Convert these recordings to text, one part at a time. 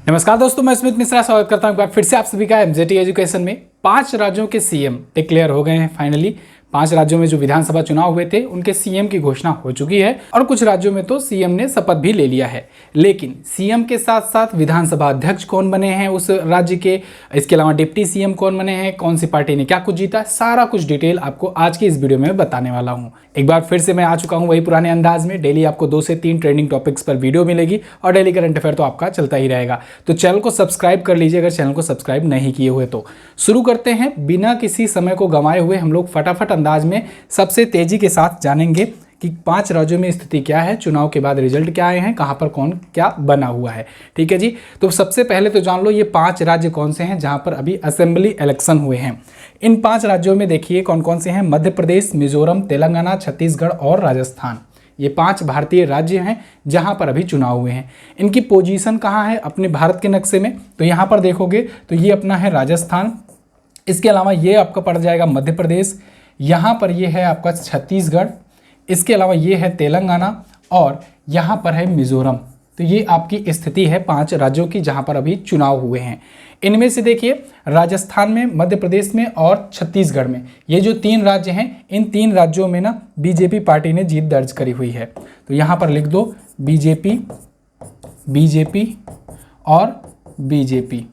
नमस्कार दोस्तों, मैं स्मित मिश्रा स्वागत करता हूं एक बार फिर से आप सभी का एमजेटी एजुकेशन में। 5 राज्यों के सीएम डिक्लेयर हो गए हैं फाइनली। 5 राज्यों में जो विधानसभा चुनाव हुए थे उनके सीएम की घोषणा हो चुकी है और कुछ राज्यों में तो सीएम ने शपथ भी ले लिया है। लेकिन सीएम के साथ साथ विधानसभा अध्यक्ष कौन बने हैं उस राज्य के, इसके अलावा डिप्टी सीएम कौन बने हैं, कौन सी पार्टी ने क्या कुछ जीता, सारा कुछ डिटेल आपको आज की इस वीडियो में बताने वाला हूँ। एक बार फिर से मैं आ चुका हूँ वही पुराने अंदाज में। डेली आपको 2 से 3 ट्रेंडिंग टॉपिक्स पर वीडियो मिलेगी और डेली करंट अफेयर तो आपका चलता ही रहेगा। तो चैनल को सब्सक्राइब कर लीजिए अगर चैनल को सब्सक्राइब नहीं किए हुए तो। शुरू करते हैं, बिना किसी समय को गंवाए हुए हम लोग फटाफट अंदाज में सबसे तेजी के साथ जानेंगे कि 5 राज्यों में स्थिति क्या है, चुनाव के बाद रिजल्ट क्या आए हैं, कहां पर कौन क्या बना हुआ है। ठीक है जी। तो सबसे पहले तो जान लो ये 5 राज्य कौन से हैं जहां पर अभी असेंबली इलेक्शन हुए हैं। इन 5 राज्यों में देखिए कौन कौन से हैं। मध्य प्रदेश, मिजोरम, तेलंगाना, छत्तीसगढ़ और राजस्थान। ये 5 भारतीय राज्य हैं जहां पर अभी चुनाव हुए हैं। इनकी पोजीशन कहां है अपने भारत के नक्शे में, तो यहां पर देखोगे तो ये अपना है राजस्थान। इसके अलावा ये आपका पड़ जाएगा मध्य प्रदेश, यहाँ पर ये है आपका छत्तीसगढ़, इसके अलावा ये है तेलंगाना और यहाँ पर है मिजोरम। तो ये आपकी स्थिति है 5 राज्यों की जहाँ पर अभी चुनाव हुए हैं। इनमें से देखिए राजस्थान में, मध्य प्रदेश में और छत्तीसगढ़ में, ये जो 3 राज्य हैं, इन 3 राज्यों में ना बीजेपी पार्टी ने जीत दर्ज करी हुई है। तो यहाँ पर लिख दो बीजेपी, बीजेपी और बीजेपी।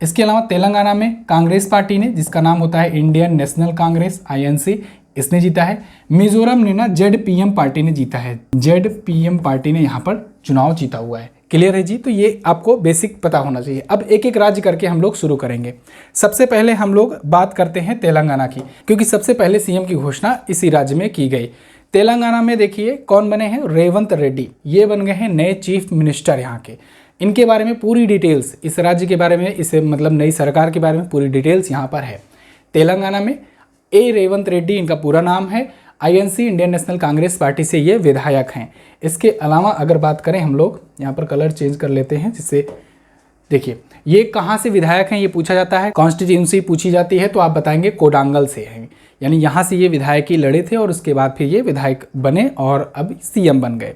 इसके अलावा तेलंगाना में कांग्रेस पार्टी ने, जिसका नाम होता है इंडियन नेशनल कांग्रेस INC, इसने जीता है। मिजोरम ने ना ZPM पार्टी ने जीता है, ZPM पार्टी ने यहाँ पर चुनाव जीता हुआ है। क्लियर है जी। तो ये आपको बेसिक पता होना चाहिए। अब एक एक राज्य करके हम लोग शुरू करेंगे। सबसे पहले हम लोग बात करते हैं तेलंगाना की, क्योंकि सबसे पहले सीएम की घोषणा इसी राज्य में की गई। तेलंगाना में देखिए कौन बने हैं, रेवंत रेड्डी, ये बन गए हैं नए चीफ मिनिस्टर यहाँ के। इनके बारे में पूरी डिटेल्स, इस राज्य के बारे में, इस मतलब नई सरकार के बारे में पूरी डिटेल्स यहाँ पर है। तेलंगाना में रेवंत रेड्डी इनका पूरा नाम है। INC Indian national Congress party से ये विधायक हैं। इसके अलावा अगर बात करें हम लोग, यहाँ पर कलर चेंज कर लेते हैं जिससे देखिए ये कहाँ से विधायक हैं ये पूछा जाता है, कॉन्स्टिट्यूंसी पूछी जाती है तो आप बताएंगे कोडांगल से हैं। यानी यहाँ से ये विधायक ही लड़े थे और उसके बाद फिर ये विधायक बने और अब CM बन गए।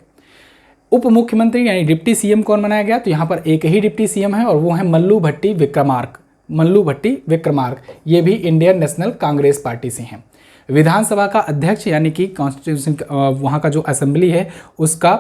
उप मुख्यमंत्री यानी डिप्टी CM कौन बनाया गया, तो यहाँ पर एक ही डिप्टी CM है और वो है मल्लू भट्टी विक्रमार्क। मल्लू भट्टी विक्रमार्क ये भी इंडियन नेशनल कांग्रेस पार्टी से हैं। विधानसभा का अध्यक्ष यानी कि कॉन्स्टिट्यूशन वहाँ का जो असेंबली है उसका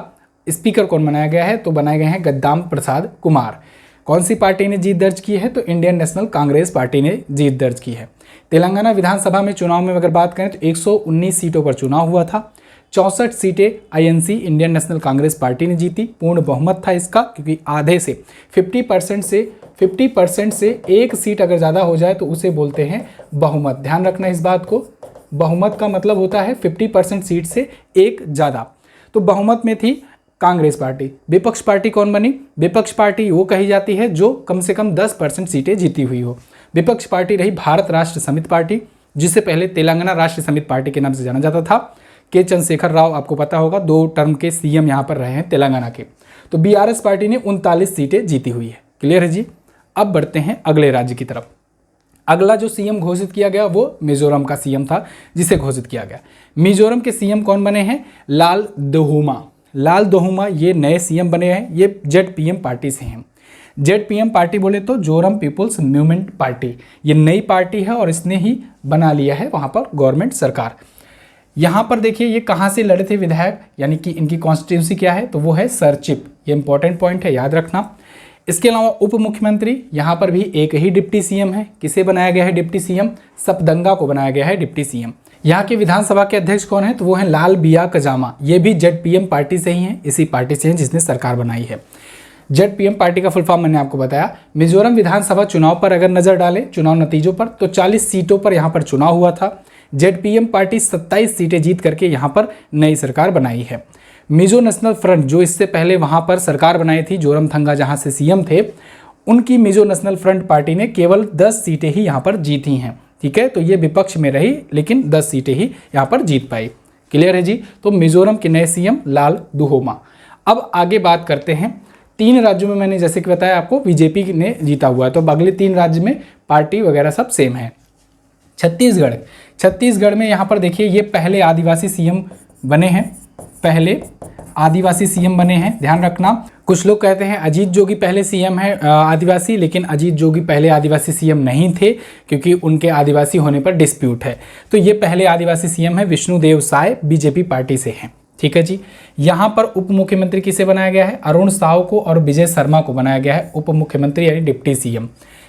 स्पीकर कौन बनाया गया है, तो बनाए गए हैं गद्दाम प्रसाद कुमार। कौन सी पार्टी ने जीत दर्ज की है, तो इंडियन नेशनल कांग्रेस पार्टी ने जीत दर्ज की है। तेलंगाना विधानसभा में चुनाव में अगर बात करें तो 119 सीटों पर चुनाव हुआ था। 64 सीटें INC Indian national Congress party ने जीती। पूर्ण बहुमत था इसका, क्योंकि आधे से 50% से एक सीट अगर ज़्यादा हो जाए तो उसे बोलते हैं बहुमत। ध्यान रखना इस बात को, बहुमत का मतलब होता है 50% सीट से एक ज़्यादा। तो बहुमत में थी कांग्रेस पार्टी। विपक्ष पार्टी कौन बनी, विपक्ष पार्टी वो कही जाती है जो कम से कम 10% सीटें जीती हुई हो। विपक्ष पार्टी रही भारत राष्ट्र समिति पार्टी, जिसे पहले तेलंगाना राष्ट्र समिति पार्टी के नाम से जाना जाता था। के चंद्रशेखर राव आपको पता होगा, 2 टर्म के CM यहाँ पर रहे हैं तेलंगाना के। तो BRS पार्टी ने 39 सीटें जीती हुई है। क्लियर है जी। अब बढ़ते हैं अगले राज्य की तरफ। अगला जो CM घोषित किया गया वो मिजोरम का CM था जिसे घोषित किया गया। मिजोरम के CM कौन बने हैं, लाल दोहुमा। लाल दोहुमा ये नए CM बने हैं। ये ZPM पार्टी से हैं। ZPM पार्टी बोले तो जोरम पीपुल्स मूवमेंट पार्टी, ये नई पार्टी है और इसने ही बना लिया है वहाँ पर गवर्नमेंट सरकार। यहाँ पर देखिए ये कहाँ से लड़े थे विधायक, यानी कि इनकी कॉन्स्टिट्यूंसी क्या है, तो वो है सरचिप। ये इंपॉर्टेंट पॉइंट है, याद रखना। इसके अलावा उप मुख्यमंत्री यहाँ पर भी एक ही डिप्टी CM है। किसे बनाया गया है डिप्टी CM, सपदंगा को बनाया गया है डिप्टी CM। यहाँ के विधानसभा के अध्यक्ष कौन है, तो वो है लाल बिया कजामा। ये भी ZPM पार्टी से ही हैं, इसी पार्टी से हैं जिसने सरकार बनाई है। ZPM पार्टी का फुल फॉर्म मैंने आपको बताया। मिजोरम विधानसभा चुनाव पर अगर नजर डालें, चुनाव नतीजों पर, तो 40 सीटों पर यहाँ पर चुनाव हुआ था। ZPM पार्टी 27 सीटें जीत करके यहाँ पर नई सरकार बनाई है। मिजो नेशनल फ्रंट जो इससे पहले वहाँ पर सरकार बनाई थी, जोरमथंगा जहाँ से CM थे, उनकी मिजो नेशनल फ्रंट पार्टी ने केवल 10 सीटें ही यहाँ पर जीती हैं। ठीक है, तो ये विपक्ष में रही लेकिन 10 सीटें ही यहाँ पर जीत पाई। क्लियर है जी। तो मिजोरम के नए CM लाल दुहोमा। अब आगे बात करते हैं 3 राज्यों में, मैंने जैसे कि बताया आपको BJP ने जीता हुआ है, तो अगले 3 राज्य में पार्टी वगैरह सब सेम है। छत्तीसगढ़ में यहाँ पर देखिए ये पहले आदिवासी CM बने हैं, पहले आदिवासी CM बने हैं। ध्यान रखना कुछ लोग कहते हैं अजीत जोगी पहले सीएम है आदिवासी, लेकिन अजीत जोगी पहले आदिवासी सीएम नहीं थे क्योंकि उनके आदिवासी होने पर डिस्प्यूट है। तो ये पहले आदिवासी सीएम है विष्णुदेव साय, बीजेपी पार्टी से हैं। ठीक है जी। यहाँ पर उप मुख्यमंत्री किसे बनाया गया है? अरुण साहू को और विजय शर्मा को बनाया गया है उप मुख्यमंत्री यानी डिप्टी सीएम।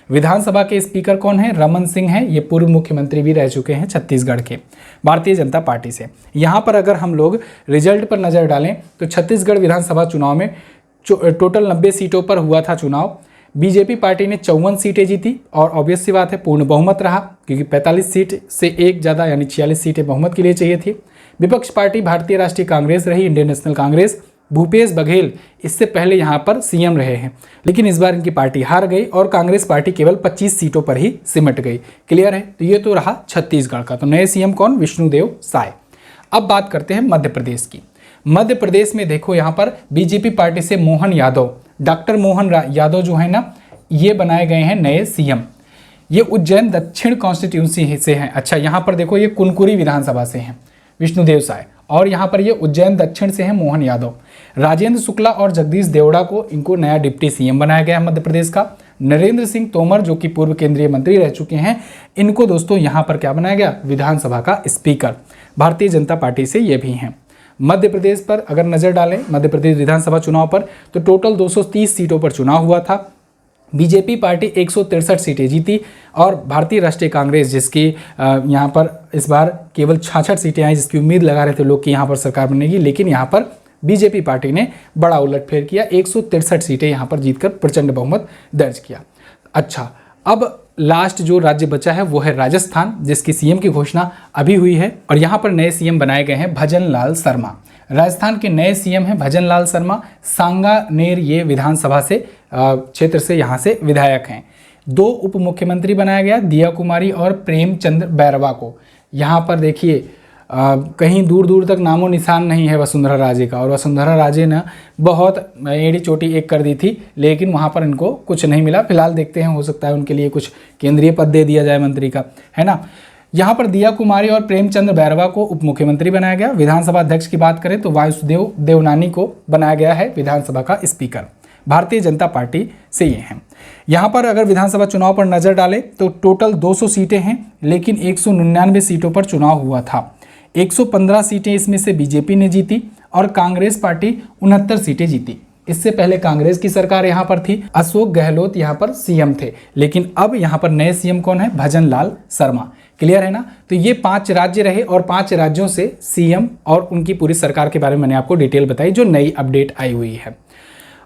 विधानसभा के स्पीकर कौन है? रमन सिंह हैं, ये पूर्व मुख्यमंत्री भी रह चुके हैं छत्तीसगढ़ के, भारतीय जनता पार्टी से। यहाँ पर अगर हम लोग रिजल्ट पर नज़र डालें तो छत्तीसगढ़ विधानसभा चुनाव में टोटल 90 सीटों पर हुआ था चुनाव। बीजेपी पार्टी ने 54 सीटें जीती और ऑब्वियस सी बात है पूर्ण बहुमत रहा, क्योंकि 45 सीट से एक ज़्यादा यानी 46 सीटें बहुमत के लिए चाहिए थी। विपक्ष पार्टी भारतीय राष्ट्रीय कांग्रेस रही, इंडियन नेशनल कांग्रेस। भूपेश बघेल इससे पहले यहाँ पर सीएम रहे हैं, लेकिन इस बार इनकी पार्टी हार गई और कांग्रेस पार्टी केवल 25 सीटों पर ही सिमट गई। क्लियर है? तो ये तो रहा छत्तीसगढ़ का। तो नए सीएम कौन? विष्णुदेव साय। अब बात करते हैं मध्य प्रदेश की। मध्य प्रदेश में देखो यहाँ पर बीजेपी पार्टी से मोहन यादव, डॉक्टर मोहन यादव जो है ना, ये बनाए गए हैं नए सीएम। ये उज्जैन दक्षिण कॉन्स्टिट्यूंसी से हैं। अच्छा, यहाँ पर देखो ये कुनकुरी विधानसभा से हैं विष्णुदेव साय, और यहाँ पर ये उज्जैन दक्षिण से हैं मोहन यादव। राजेंद्र शुक्ला और जगदीश देवड़ा को इनको नया डिप्टी सीएम बनाया गया है मध्य प्रदेश का। नरेंद्र सिंह तोमर जो कि पूर्व केंद्रीय मंत्री रह चुके हैं, इनको दोस्तों यहाँ पर क्या बनाया गया? विधानसभा का स्पीकर। भारतीय जनता पार्टी से ये भी हैं। मध्य प्रदेश पर अगर नज़र डालें, मध्य प्रदेश विधानसभा चुनाव पर, तो टोटल 230 सीटों पर चुनाव हुआ था। बीजेपी पार्टी 163 सीटें जीती और भारतीय राष्ट्रीय कांग्रेस जिसकी यहाँ पर इस बार केवल 66 सीटें आई, जिसकी उम्मीद लगा रहे थे लोग कि यहाँ पर सरकार बनेगी, लेकिन यहाँ पर बीजेपी पार्टी ने बड़ा उलटफेर किया, 163 सीटें यहाँ पर जीतकर प्रचंड बहुमत दर्ज किया। अच्छा, अब लास्ट जो राज्य बचा है वो है राजस्थान, जिसकी सीएम की घोषणा अभी हुई है और यहाँ पर नए सीएम बनाए गए हैं भजन लाल शर्मा। राजस्थान के नए सीएम हैं भजन लाल शर्मा। सांगानेर ये विधानसभा से क्षेत्र से यहाँ से विधायक हैं। 2 उप मुख्यमंत्री बनाया गया, दिया कुमारी और प्रेमचंद बैरवा को। यहाँ पर देखिए कहीं दूर दूर तक नामो निशान नहीं है वसुंधरा राजे का, और वसुंधरा राजे ने बहुत एड़ी चोटी एक कर दी थी, लेकिन वहाँ पर इनको कुछ नहीं मिला। फिलहाल देखते हैं, हो सकता है उनके लिए कुछ केंद्रीय पद दे दिया जाए मंत्री का, है ना। यहाँ पर दिया कुमारी और प्रेमचंद बैरवा को उप मुख्यमंत्री बनाया गया। विधानसभा अध्यक्ष की बात करें तो वासुदेव देवनानी को बनाया गया है विधानसभा का स्पीकर। भारतीय जनता पार्टी से ये हैं। यहाँ पर अगर विधानसभा चुनाव पर नजर डालें तो टोटल 200 सीटें हैं, लेकिन 199 सीटों पर चुनाव हुआ था। 115 सीटें इसमें से बीजेपी ने जीती और कांग्रेस पार्टी 69 सीटें जीती। इससे पहले कांग्रेस की सरकार यहाँ पर थी, अशोक गहलोत यहाँ पर सीएम थे, लेकिन अब यहाँ पर नए सीएम कौन है? भजन लाल शर्मा। क्लियर है ना। तो ये 5 राज्य रहे और 5 राज्यों से सीएम और उनकी पूरी सरकार के बारे में मैंने आपको डिटेल बताई जो नई अपडेट आई हुई है।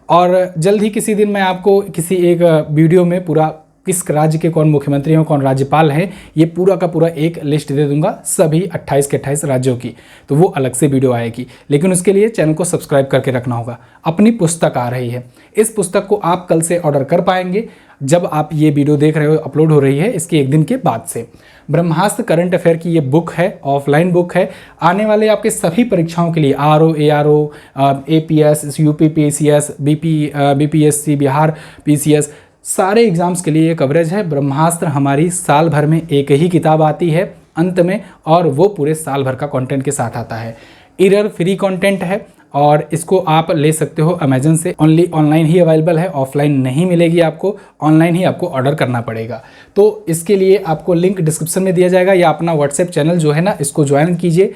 और जल्द ही किसी दिन मैं आपको किसी एक वीडियो में पूरा किस राज्य के कौन मुख्यमंत्री हैं, कौन राज्यपाल हैं, ये पूरा का पूरा एक लिस्ट दे दूंगा सभी 28 के 28 राज्यों की, तो वो अलग से वीडियो आएगी। लेकिन उसके लिए चैनल को सब्सक्राइब करके रखना होगा। अपनी पुस्तक आ रही है, इस पुस्तक को आप कल से ऑर्डर कर पाएंगे जब आप ये वीडियो देख रहे हो, अपलोड हो रही है इसके एक दिन के बाद से। ब्रह्मास्त्र करंट अफेयर की ये बुक है, ऑफलाइन बुक है। आने वाले आपके सभी परीक्षाओं के लिए RO, ARO, APS, UP PCS, BPSC, Bihar PCS, सारे एग्जाम्स के लिए ये कवरेज है। ब्रह्मास्त्र हमारी साल भर में एक ही किताब आती है अंत में, और वो पूरे साल भर का कंटेंट के साथ आता है। एरर फ्री कंटेंट है और इसको आप ले सकते हो अमेजन से। ओनली ऑनलाइन ही अवेलेबल है, ऑफलाइन नहीं मिलेगी आपको, ऑनलाइन ही आपको ऑर्डर करना पड़ेगा। तो इसके लिए आपको लिंक डिस्क्रिप्शन में दिया जाएगा, या अपना व्हाट्सएप चैनल जो है ना इसको ज्वाइन कीजिए।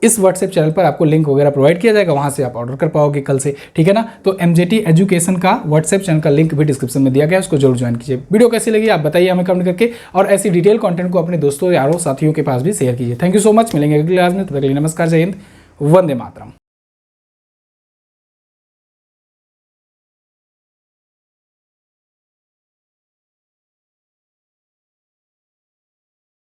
इस व्हाट्सएप चैनल पर आपको लिंक वगैरह प्रोवाइड किया जाएगा, वहां से आप ऑर्डर कर पाओगे कल से, ठीक है ना। तो एमजेटी एजुकेशन का व्हाट्सएप चैनल का लिंक भी डिस्क्रिप्शन में दिया गया है, उसको जरूर ज्वाइन कीजिए। वीडियो कैसी लगी आप बताइए हमें कमेंट करके, और ऐसी डिटेल कंटेंट को अपने दोस्तों, यारों, साथियों के पास भी शेयर कीजिए। Thank you so much. मिलेंगे अगली क्लास में, तब तक के लिए नमस्कार, जय हिंद, वंदे मातरम।